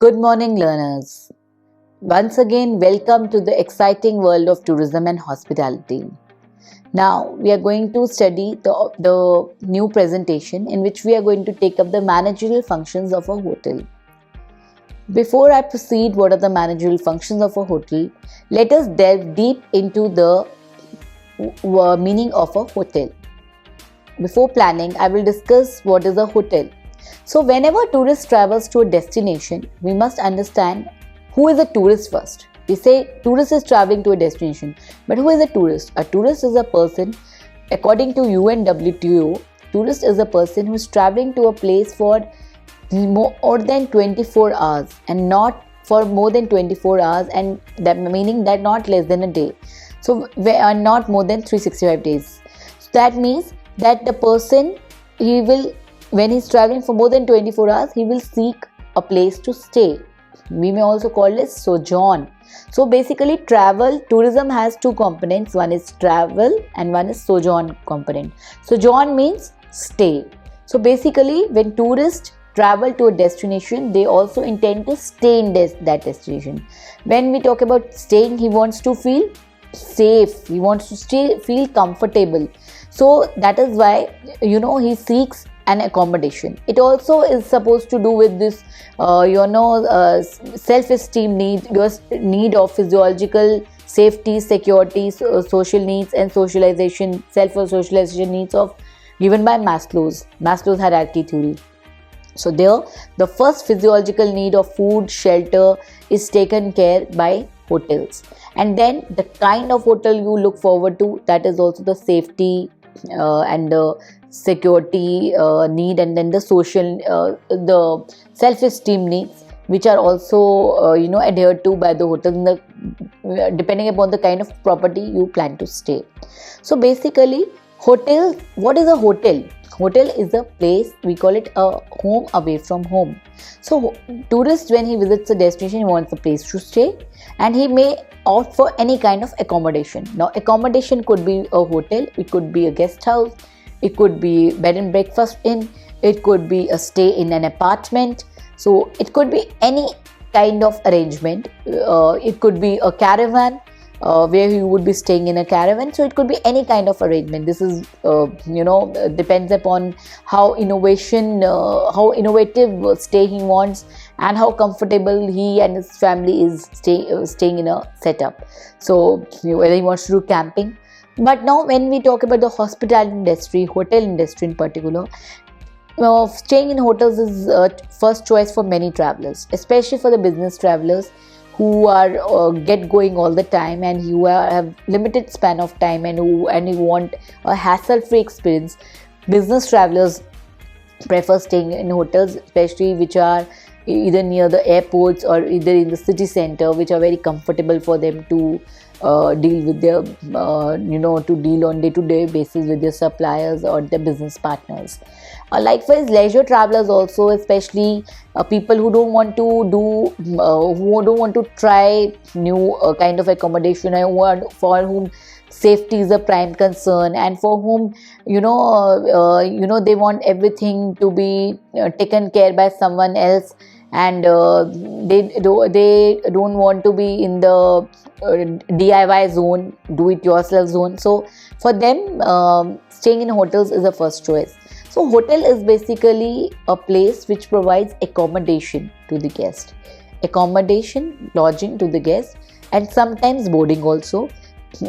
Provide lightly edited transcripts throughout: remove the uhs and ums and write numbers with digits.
Good morning, learners. Once again, welcome to the exciting world of tourism and hospitality. Now, we are going to study the new presentation in which we are going to take up the managerial functions of a hotel. Before I proceed, what are the managerial functions of a hotel? Let us delve deep into the meaning of a hotel. Before planning, I will discuss what is a hotel. So, whenever tourist travels to a destination, we must understand who is a tourist first. We say tourist is traveling to a destination, but who is a tourist? A tourist is a person, according to UNWTO, tourist is a person who is traveling to a place for more than 24 hours and not for more than 24 hours, and that meaning that not less than a day. So, we are not more than 365 days. So, that means that the person, he will, when he's traveling for more than 24 hours, he will seek a place to stay. We may also call it sojourn. So basically, tourism has two components. One is travel and one is sojourn component. Sojourn means stay. So basically, when tourists travel to a destination, they also intend to stay in that destination. When we talk about staying, he wants to feel safe, he wants to feel comfortable. So that is why he seeks an accommodation. It also is supposed to do with this self-esteem need, your need of physiological safety, security, social needs, and socialization, self-socialization needs of given by Maslow's hierarchy theory. So there, the first physiological need of food, shelter is taken care by hotels. And then the kind of hotel you look forward to, that is also the safety and the security need, and then the social, the self-esteem needs, which are also adhered to by the hotel depending upon the kind of property you plan to stay. So basically, hotel, what is a hotel? Hotel is a place, we call it a home away from home. So tourist, when he visits a destination, he wants a place to stay, and he may opt for any kind of accommodation. Now accommodation could be a hotel, it could be a guest house, it could be bed and breakfast inn, it could be a stay in an apartment. So it could be any kind of arrangement. It could be a caravan, where you would be staying in a caravan. So it could be any kind of arrangement. This is depends upon how innovative stay he wants, and how comfortable he and his family is staying in a setup. So whether he wants to do camping. But now when we talk about the hospitality industry, hotel industry in particular, staying in hotels is first choice for many travelers, especially for the business travelers who are get going all the time, and who have limited span of time, and who want a hassle-free experience. Business travelers prefer staying in hotels, especially which are either near the airports or either in the city center, which are very comfortable for them to deal with their to deal on day-to-day basis with their suppliers or their business partners. Likewise, leisure travelers also, especially people who don't want to who don't want to try new kind of accommodation, and for whom safety is a prime concern, and for whom they want everything to be taken care by someone else, and they don't want to be in the DIY zone, do it yourself zone. So for them, staying in hotels is a first choice. So hotel is basically a place which provides accommodation to the guest, lodging to the guest, and sometimes boarding also.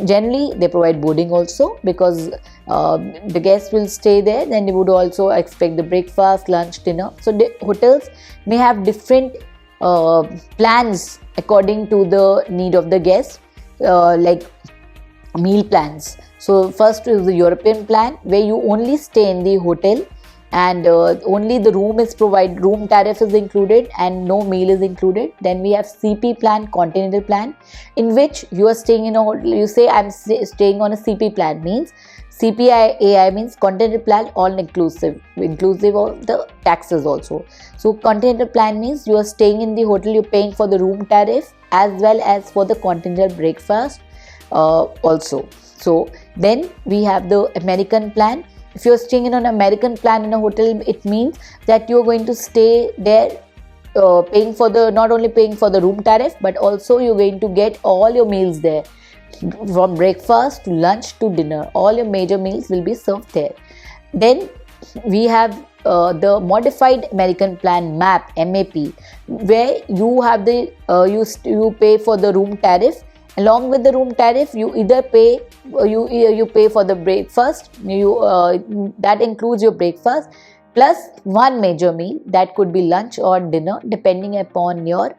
Generally they provide boarding also, because the guests will stay there, then they would also expect the breakfast, lunch, dinner. So hotels may have different plans according to the need of the guest, like meal plans. So first is the European plan, where you only stay in the hotel, and only the room tariff is included, and no meal is included. Then we have CP plan, continental plan, in which you are staying in a hotel. You say I'm staying on a CP plan, means CPI means continental plan, all inclusive of the taxes also. So continental plan means you are staying in the hotel, you're paying for the room tariff as well as for the continental breakfast also. So then we have the American plan. If you're staying in an American plan in a hotel, it means that you're going to stay there paying for the, not only paying for the room tariff, but also you're going to get all your meals there, from breakfast to lunch to dinner. All your major meals will be served there. Then we have the modified American plan, MAP, where you have the you pay for the room tariff. Along with the room tariff, you either pay you pay for the breakfast. That includes your breakfast plus one major meal, that could be lunch or dinner depending upon your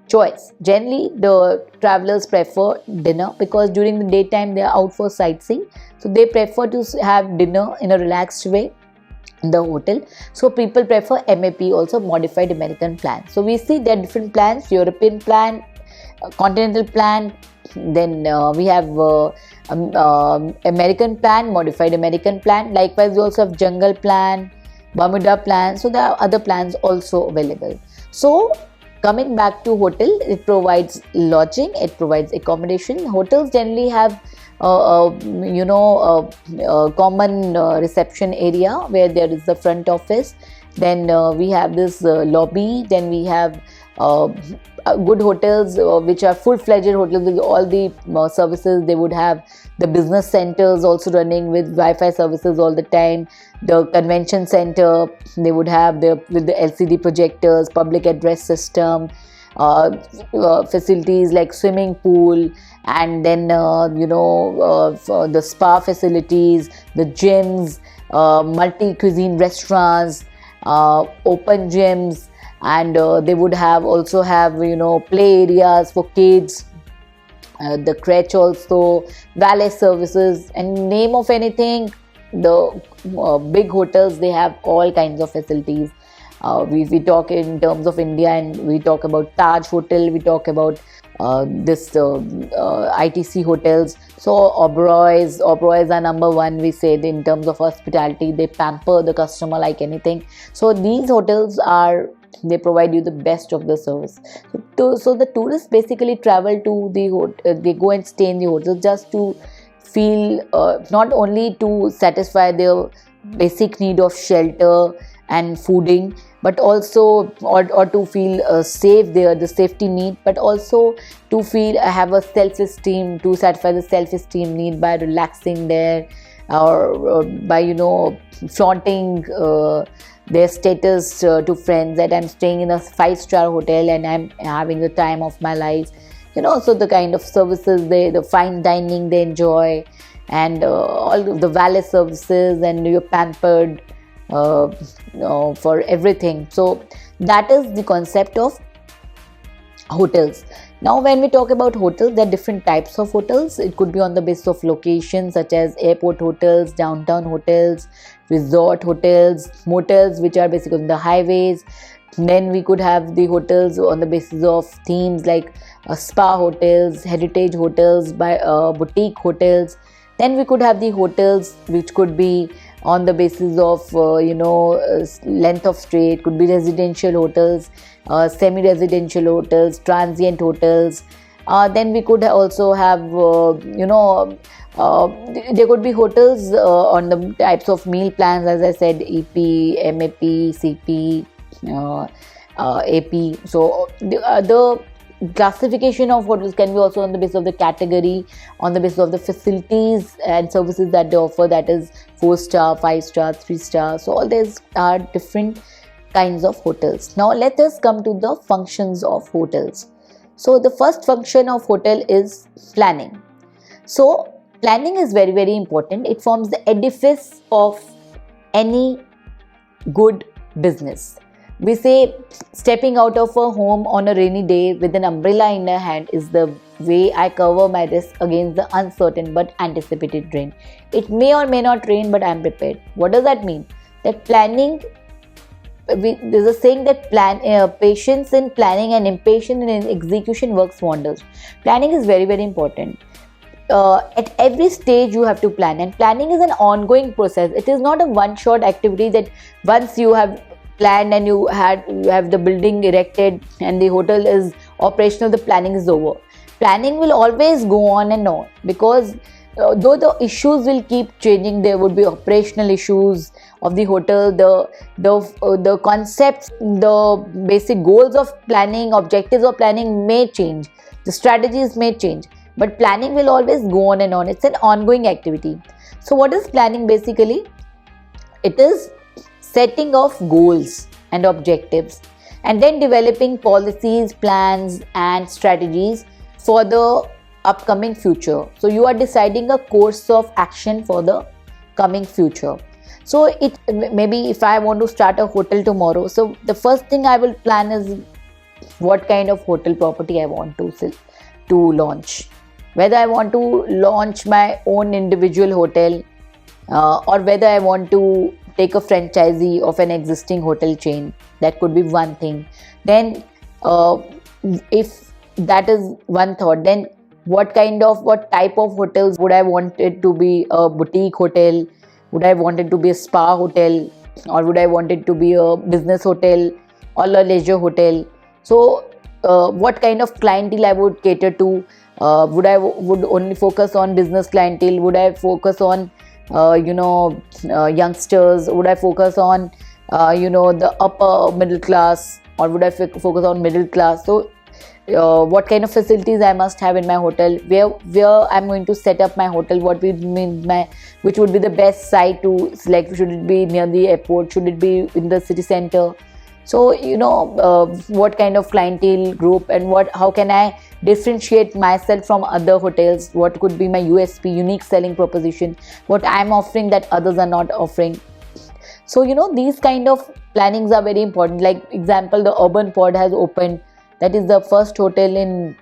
choice. Generally, the travelers prefer dinner because during the daytime they are out for sightseeing, so they prefer to have dinner in a relaxed way in the hotel. So people prefer MAP, also modified American plan. So we see there are different plans: European plan, continental plan, then we have American plan, modified American plan. Likewise, we also have jungle plan, Bermuda plan. So there are other plans also available. So coming back to hotel, it provides lodging, it provides accommodation. Hotels generally have common reception area where there is the front office. Then we have this lobby. Then we have good hotels which are full-fledged hotels with all the services. They would have the business centers also running with Wi-Fi services all the time. The convention center, they would have with the LCD projectors, public address system, facilities like swimming pool, and then the spa facilities, the gyms, multi-cuisine restaurants, open gyms, and they would also have play areas for kids, the crèche also, valet services, and name of anything. The big hotels, they have all kinds of facilities. We talk in terms of India, and we talk about Taj Hotel, we talk about ITC hotels. So Oberoi's are number one, we say, in terms of hospitality. They pamper the customer like anything. So these hotels they provide you the best of the service. So the tourists basically travel to the hotel, they go and stay in the hotel just to feel, not only to satisfy their basic need of shelter and fooding, but also or to feel safe there, the safety need, but also to feel have a self-esteem, to satisfy the self-esteem need by relaxing there, or by flaunting their status to friends that I'm staying in a 5-star hotel and I'm having the time of my life. So the kind of services, the fine dining they enjoy, and all of the valet services, and you're pampered for everything. So that is the concept of hotels. Now when we talk about hotels, there are different types of hotels. It could be on the basis of location, such as airport hotels, downtown hotels, resort hotels, motels which are basically on the highways. Then we could have the hotels on the basis of themes like spa hotels, heritage hotels, boutique hotels. Then we could have the hotels which could be on the basis of length of stay. It could be residential hotels, semi-residential hotels, transient hotels. Then we could also have there could be hotels on the types of meal plans, as I said, EP, MAP, CP, AP. So the classification of hotels can be also on the basis of the category, on the basis of the facilities and services that they offer, that is 4-star, 5-star, 3-star. So all these are different kinds of hotels. Now let us come to the functions of hotels. So the first function of hotel is planning. So planning is very, very important. It forms the edifice of any good business. We say stepping out of a home on a rainy day with an umbrella in a hand is the way I cover my risk against the uncertain but anticipated rain. It may or may not rain, but I am prepared. What does that mean? That planning, there's a saying that patience in planning and impatience in execution works wonders. Planning is very, very important. At every stage you have to plan, and planning is an ongoing process. It is not a one-shot activity that once you have planned and you have the building erected and the hotel is operational, the planning is over. Planning will always go on and on, because though the issues will keep changing, there would be operational issues of the hotel, the concepts, the basic goals of planning, objectives of planning may change, the strategies may change, but planning will always go on and on. It's an ongoing activity. So what is planning basically? It is setting of goals and objectives, and then developing policies, plans and strategies for the upcoming future. So you are deciding a course of action for the coming future. So it maybe if I want to start a hotel tomorrow, so the first thing I will plan is what kind of hotel property I want to launch, whether I want to launch my own individual hotel, or whether I want to take a franchisee of an existing hotel chain. That could be one thing. Then if that is one thought, then what type of hotels would I want it to be? A boutique hotel? Would I want it to be a spa hotel, or would I want it to be a business hotel or a leisure hotel? So what kind of clientele I would cater to? Would only focus on business clientele? Would I focus on youngsters? Would I focus on the upper middle class, or would I focus on middle class? So what kind of facilities I must have in my hotel, where I'm going to set up my hotel, which would be the best site to select? Should it be near the airport? Should it be in the city center? So what kind of clientele group, and how can I differentiate myself from other hotels? What could be my USP, unique selling proposition, what I'm offering that others are not offering? So these kind of plannings are very important. Like example, the Urban Pod has opened. That is the first hotel in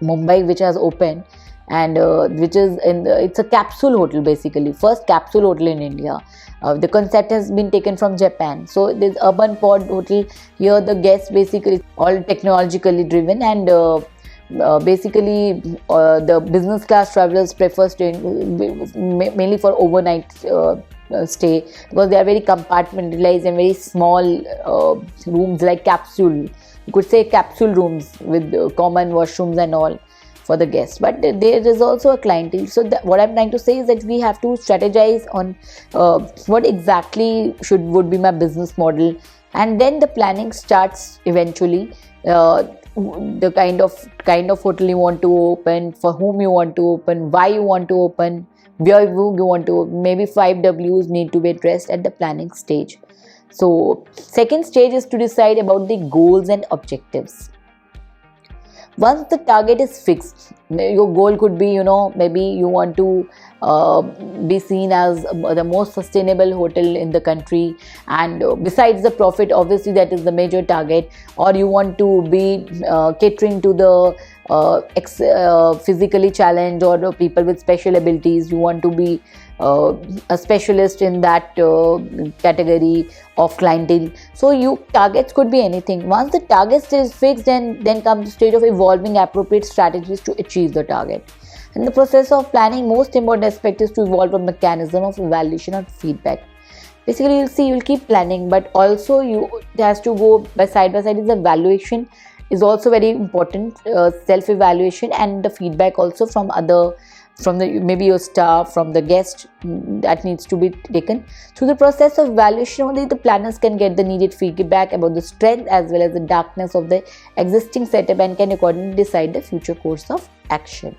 Mumbai which has opened, and which is it's a capsule hotel, basically first capsule hotel in India. The concept has been taken from Japan. So this Urban Pod hotel, here the guests basically all technologically driven, and basically the business class travelers prefer staying mainly for overnight stay, because they are very compartmentalized and very small rooms, like capsule. You could say capsule rooms with common washrooms and all for the guests. But there is also a clientele. So what I'm trying to say is that we have to strategize on what exactly would be my business model, and then the planning starts eventually. The kind of hotel you want to open, for whom you want to open, why you want to open, where you want to. Maybe 5 W's need to be addressed at the planning stage. So second stage is to decide about the goals and objectives. Once the target is fixed, your goal could be, maybe you want to be seen as the most sustainable hotel in the country, and besides the profit, obviously that is the major target. Or you want to be catering to the physically challenged or the people with special abilities. You want to be a specialist in that category of clientele. So targets could be anything. Once the target is fixed, then comes the stage of evolving appropriate strategies to achieve the target. In the process of planning, most important aspect is to evolve a mechanism of evaluation and feedback. Basically, you'll keep planning, but also it has to go side by side. Is evaluation is also very important, self-evaluation, and the feedback also from maybe your staff, from the guest, that needs to be taken. Through the process of evaluation, only the planners can get the needed feedback about the strength as well as the darkness of the existing setup, and can accordingly decide the future course of action.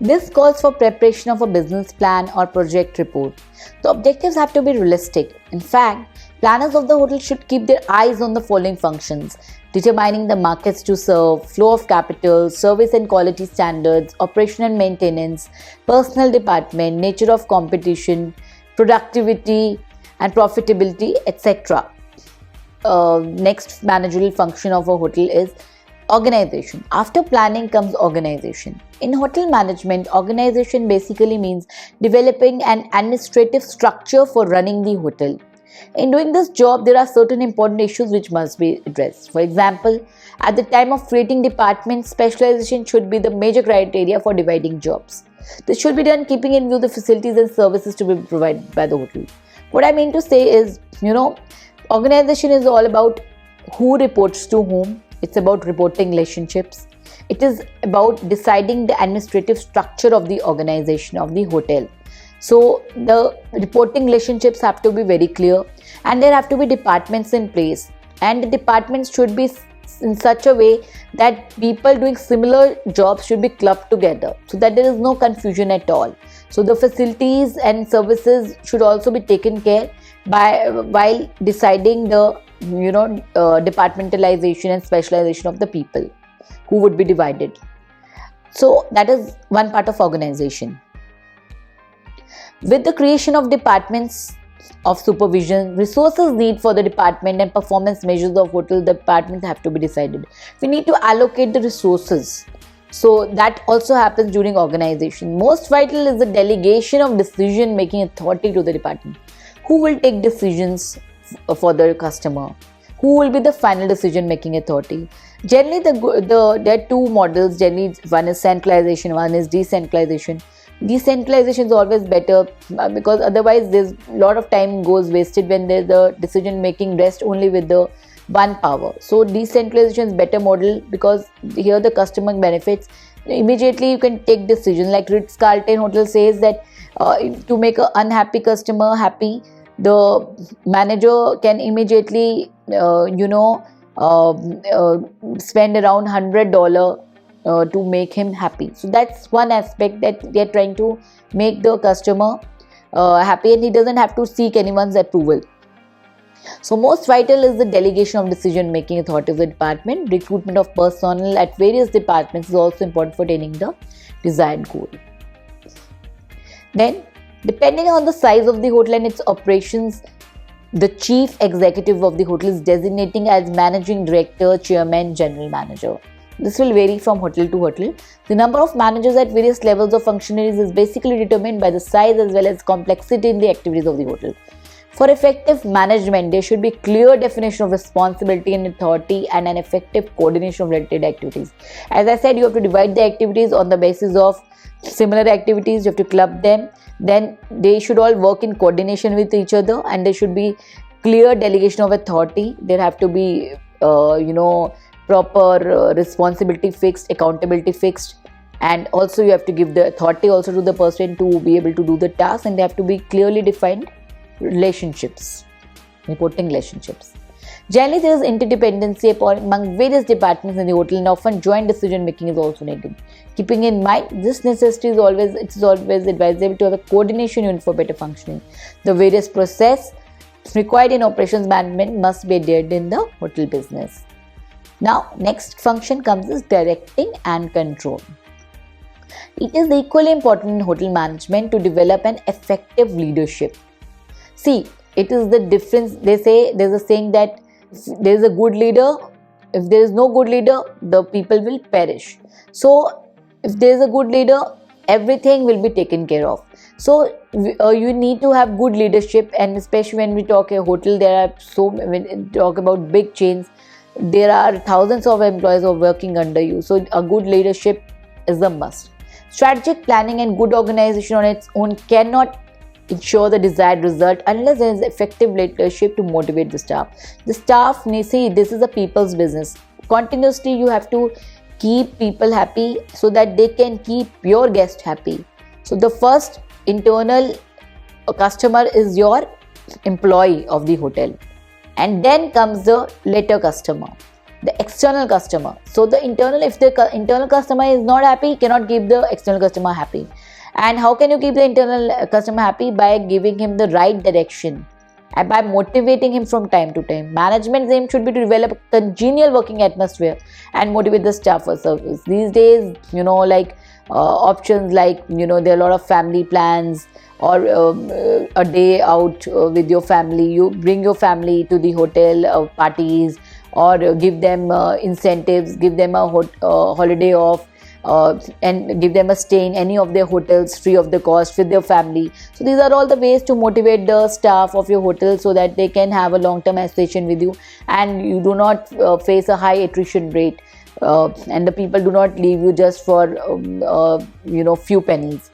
This calls for preparation of a business plan or project report. The objectives have to be realistic. In fact, planners of the hotel should keep their eyes on the following functions: determining the markets to serve, flow of capital, service and quality standards, operation and maintenance, personnel department, nature of competition, productivity and profitability, etc. Next managerial function of a hotel is organization. After planning comes organization. In hotel management, organization basically means developing an administrative structure for running the hotel. In doing this job, there are certain important issues which must be addressed. For example, at the time of creating departments, specialization should be the major criteria for dividing jobs. This should be done keeping in view the facilities and services to be provided by the hotel. What I mean to say is, organization is all about who reports to whom. It's about reporting relationships. it is about deciding the administrative structure of the organization of the hotel. So the reporting relationships have to be very clear, and there have to be departments in place, and the departments should be in such a way that people doing similar jobs should be clubbed together so that there is no confusion at all. So the facilities and services should also be taken care by while deciding the departmentalization and specialization of the people who would be divided. So that is one part of organization. With the creation of departments of supervision, resources need for the department and performance measures of hotel departments have to be decided. We need to allocate the resources. So that also happens during organization. Most vital is the delegation of decision making authority to the department. Who will take decisions for the customer? Who will be the final decision making authority? Generally, there are two models. Generally, one is centralization, one is decentralization. Decentralization is always better because otherwise there's a lot of time goes wasted when there's the decision making rests only with the one power. So decentralization is better model because here the customer benefits. Immediately you can take decisions. Like Ritz-Carlton Hotel says that to make an unhappy customer happy, the manager can immediately spend around $100 to make him happy. So that's one aspect that they are trying to make the customer happy, and he doesn't have to seek anyone's approval. So most vital is the delegation of decision making authority of the department. Recruitment of personnel at various departments is also important for attaining the desired goal. Then, depending on the size of the hotel and its operations, the chief executive of the hotel is designating as managing director, chairman, general manager. This will vary from hotel to hotel. The number of managers at various levels of functionaries is basically determined by the size as well as complexity in the activities of the hotel. For effective management, there should be clear definition of responsibility and authority and an effective coordination of related activities. As I said, you have to divide the activities on the basis of similar activities. You have to club them. Then they should all work in coordination with each other, and there should be clear delegation of authority. There have to be, proper responsibility fixed, accountability fixed, and also you have to give the authority also to the person to be able to do the task, and they have to be clearly defined relationships, reporting relationships. Generally, there is interdependency among various departments in the hotel, and often joint decision making is also needed. Keeping in mind this necessity is always advisable to have a coordination unit for better functioning. The various process required in operations management must be adhered in the hotel business. Now, next function comes is directing and control. It is equally important in hotel management to develop an effective leadership. See, it is the difference. They say there's a saying that if there is a good leader, if there is no good leader, the people will perish. So, if there is a good leader, everything will be taken care of. So, you need to have good leadership, and especially when we talk a hotel, when we talk about big chains, there are thousands of employees who are working under you. So, a good leadership is a must. Strategic planning and good organization on its own cannot ensure the desired result unless there is effective leadership to motivate the staff. The staff, see, this is a people's business. Continuously, you have to keep people happy so that they can keep your guest happy. So the first internal customer is your employee of the hotel, and then comes the later customer, the external customer. So the internal, if the internal customer is not happy, cannot keep the external customer happy. And how can you keep the internal customer happy? By giving him the right direction and by motivating him from time to time. Management's aim should be to develop a congenial working atmosphere and motivate the staff for service. These days, options like, there are a lot of family plans, or a day out with your family. You bring your family to the hotel parties, or give them incentives, give them a holiday off, and give them a stay in any of their hotels free of the cost with their family. So these are all the ways to motivate the staff of your hotel so that they can have a long-term association with you, and you do not face a high attrition rate, and the people do not leave you just for few pennies,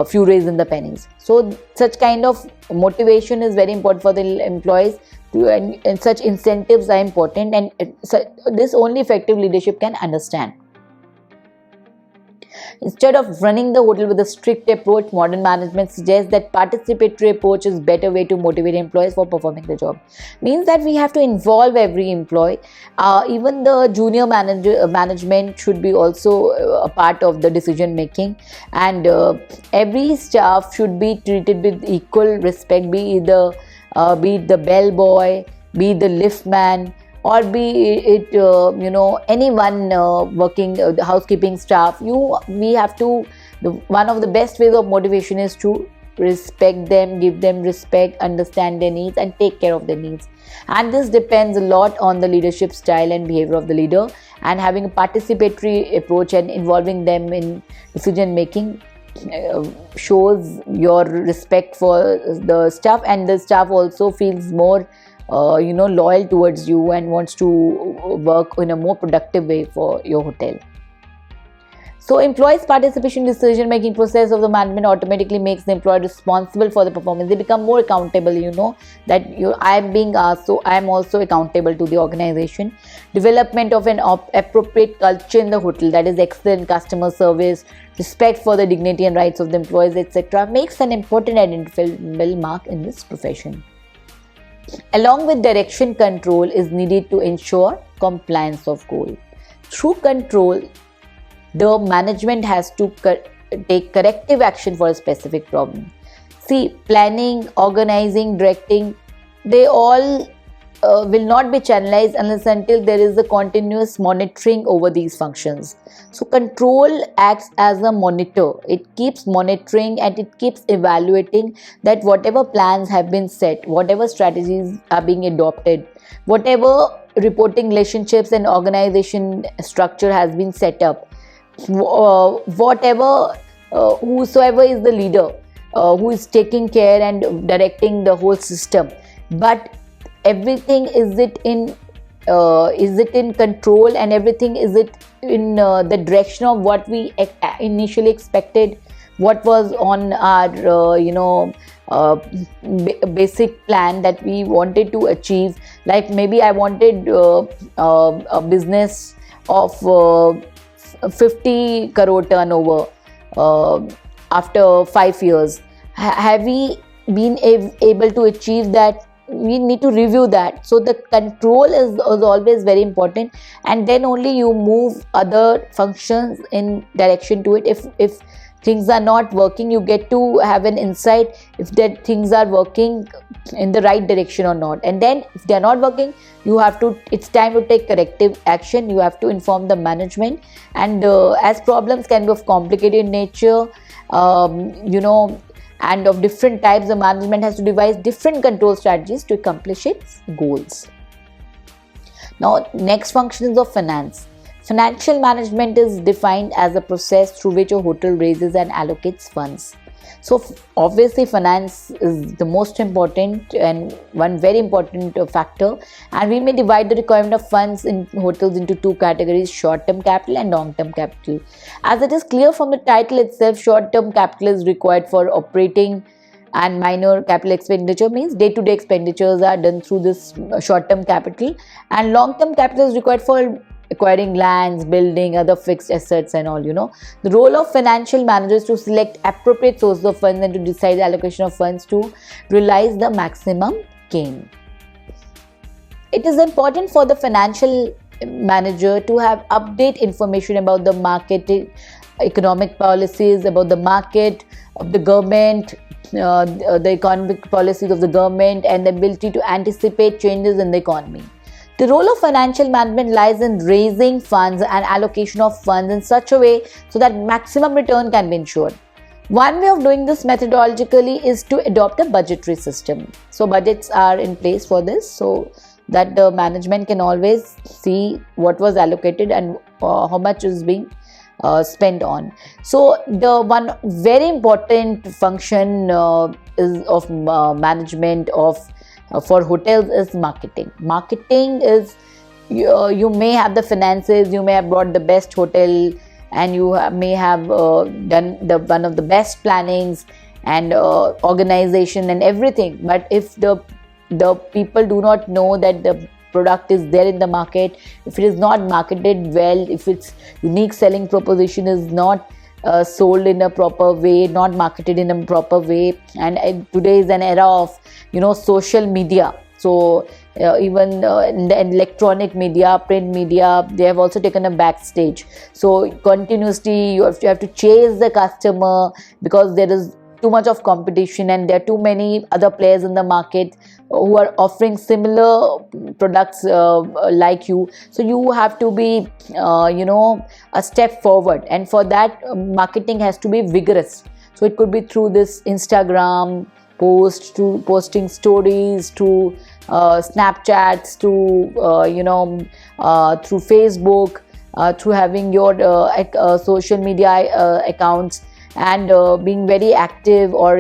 few raise in the pennies. So such kind of motivation is very important for the employees, and such incentives are important, and this only effective leadership can understand. Instead of running the hotel with a strict approach, modern management suggests that participatory approach is better way to motivate employees for performing the job. Means that we have to involve every employee. Even the junior management should be also a part of the decision making, and every staff should be treated with equal respect. Be it the bellboy, be it the liftman, or be it anyone working the housekeeping staff. We have to, one of the best ways of motivation is to respect them, give them respect, understand their needs, and take care of their needs. And this depends a lot on the leadership style and behavior of the leader, and having a participatory approach and involving them in decision making shows your respect for the staff, and the staff also feels more loyal towards you and wants to work in a more productive way for your hotel. So employees' participation in decision making process of the management automatically makes the employee responsible for the performance. They become more accountable, that I am being asked, so I am also accountable to the organization. Development of an appropriate culture in the hotel, that is excellent customer service, respect for the dignity and rights of the employees, etc., makes an important identifiable mark in this profession. Along with direction, control is needed to ensure compliance of goal. Through control, the management has to take corrective action for a specific problem. See, planning, organizing, directing, they all will not be channelized unless until there is a continuous monitoring over these functions. So control acts as a monitor. It keeps monitoring and it keeps evaluating that whatever plans have been set, whatever strategies are being adopted, whatever reporting relationships and organization structure has been set up, whosoever is the leader who is taking care and directing the whole system, but everything is it in control, and everything is it in the direction of what we initially expected, what was on our basic plan that we wanted to achieve. Like maybe I wanted a business of 50 crore turnover after 5 years. Have we been able to achieve that? We need to review that. So the control is always very important, and then only you move other functions in direction to it. If things are not working, you get to have an insight if that things are working in the right direction or not. And then if they are not working, it's time to take corrective action. You have to inform the management, and as problems can be of complicated nature, and of different types, the management has to devise different control strategies to accomplish its goals. Now, next function is of finance. Financial management is defined as a process through which a hotel raises and allocates funds. So obviously finance is the most important and one very important factor, and we may divide the requirement of funds in hotels into two categories: short-term capital and long-term capital. As it is clear from the title itself, short-term capital is required for operating, and minor capital expenditure means day-to-day expenditures are done through this short-term capital, and long-term capital is required for acquiring lands, building, other fixed assets and all. The role of financial managers to select appropriate sources of funds and to decide the allocation of funds to realize the maximum gain. It is important for the financial manager to have update information about the market, economic policies, about the market of the government, the economic policies of the government, and the ability to anticipate changes in the economy. The role of financial management lies in raising funds and allocation of funds in such a way so that maximum return can be ensured. One way of doing this methodologically is to adopt a budgetary system. So budgets are in place for this, so that the management can always see what was allocated and how much is being spent on. So the one very important function is of management for hotels is marketing. Marketing is, you may have the finances, you may have brought the best hotel, and you may have done one of the best plannings and organization and everything. But if the people do not know that the product is there in the market, if it is not marketed well, if its unique selling proposition is not sold in a proper way, not marketed in a proper way. And today is an era of social media. So even in the electronic media, print media, they have also taken a backstage. So continuously you have to chase the customer, because there is too much of competition and there are too many other players in the market who are offering similar products like you. So you have to be a step forward, and for that marketing has to be vigorous. So it could be through this Instagram post, to posting stories, to Snapchats, to through Facebook, through having your social media accounts, and being very active, or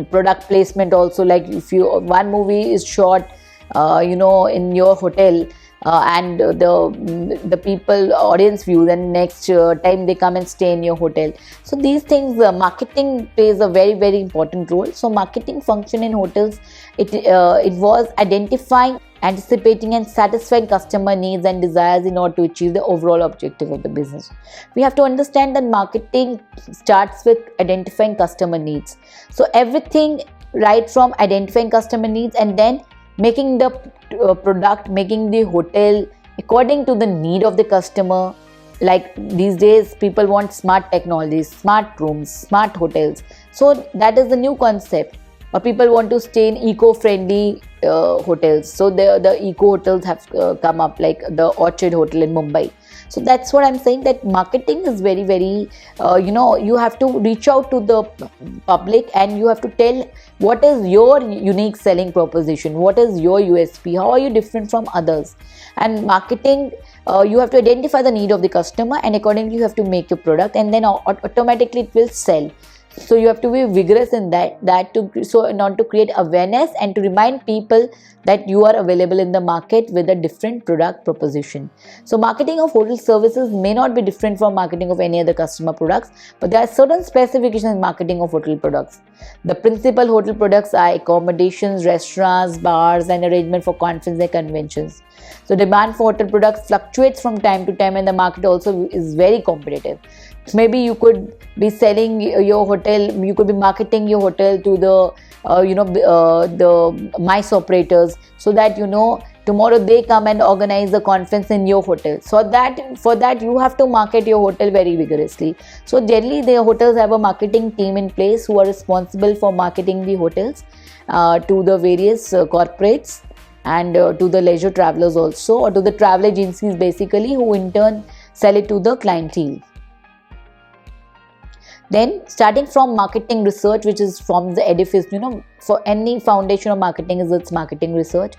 product placement also. Like if one movie is shot in your hotel, and the people audience view, then next time they come and stay in your hotel. So these things, marketing plays a very, very important role. So marketing function in hotels, it was identifying, anticipating and satisfying customer needs and desires in order to achieve the overall objective of the business. We have to understand that marketing starts with identifying customer needs. So everything, right from identifying customer needs and then making the product, making the hotel according to the need of the customer. Like these days people want smart technologies, smart rooms, smart hotels. So that is the new concept. Or people want to stay in eco-friendly hotels. So the eco hotels have come up, like the Orchid Hotel in Mumbai. So that's what I'm saying, that marketing is very, very, you have to reach out to the public, and you have to tell what is your unique selling proposition, what is your USP, how are you different from others. And marketing, you have to identify the need of the customer, and accordingly you have to make your product, and then automatically it will sell. So you have to be vigorous in so in order to create awareness and to remind people that you are available in the market with a different product proposition. So marketing of hotel services may not be different from marketing of any other customer products, but there are certain specifications in marketing of hotel products. The principal hotel products are accommodations, restaurants, bars, and arrangement for conference and conventions. So demand for hotel products fluctuates from time to time, and the market also is very competitive. Maybe you could be selling your hotel, you could be marketing your hotel to the the MICE operators, so that tomorrow they come and organize a conference in your hotel. So for that you have to market your hotel very vigorously. So generally the hotels have a marketing team in place who are responsible for marketing the hotels to the various corporates, and to the leisure travelers also, or to the travel agencies basically, who in turn sell it to the clientele. Then starting from marketing research, which is from the edifice, for any foundation of marketing is its marketing research.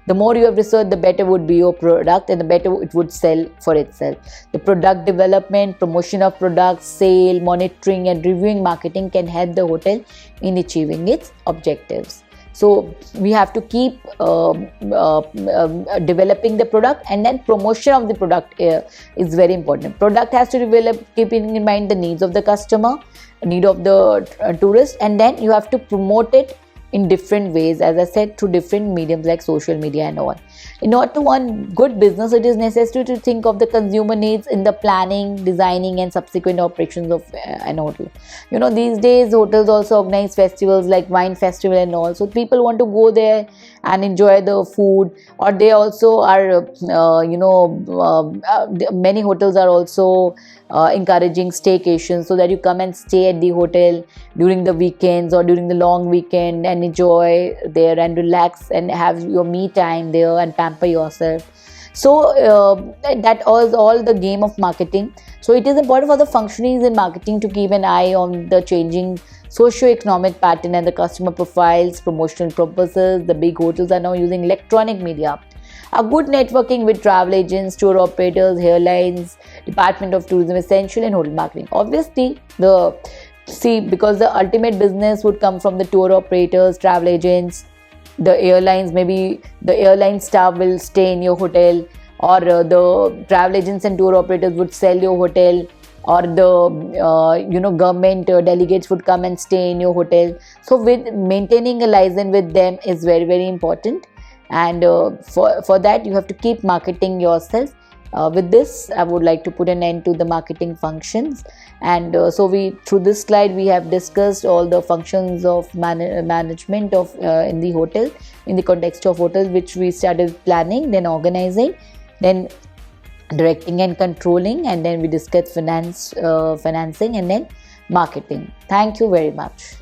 The more you have researched, the better would be your product, and the better it would sell for itself. The product development, promotion of products, sale, monitoring and reviewing marketing can help the hotel in achieving its objectives. So we have to keep developing the product, and then promotion of the product is very important. Product has to develop keeping in mind the needs of the customer, need of the tourist, and then you have to promote it in different ways, as I said, through different mediums like social media and all. In order to run good business, it is necessary to think of the consumer needs in the planning, designing and subsequent operations of an hotel. These days hotels also organize festivals like wine festival and all. So people want to go there and enjoy the food, or they also are, many hotels are also encouraging staycations, so that you come and stay at the hotel during the weekends or during the long weekend and enjoy there and relax and have your me time there and pamper yourself. So that was all the game of marketing. So it is important for the functionaries in marketing to keep an eye on the changing socio-economic pattern and the customer profiles, promotional purposes. The big hotels are now using electronic media. A good networking with travel agents, tour operators, airlines, Department of Tourism essential in hotel marketing. Obviously, because the ultimate business would come from the tour operators, travel agents, the airlines. Maybe the airline staff will stay in your hotel, or the travel agents and tour operators would sell your hotel, or the government delegates would come and stay in your hotel. So with maintaining a liaison with them is very, very important, and for that you have to keep marketing yourself With this, I would like to put an end to the marketing functions. And so we, through this slide, we have discussed all the functions of management of in the hotel, in the context of hotels, which we started planning, then organizing, then directing and controlling, and then we discussed financing, and then marketing. Thank you very much.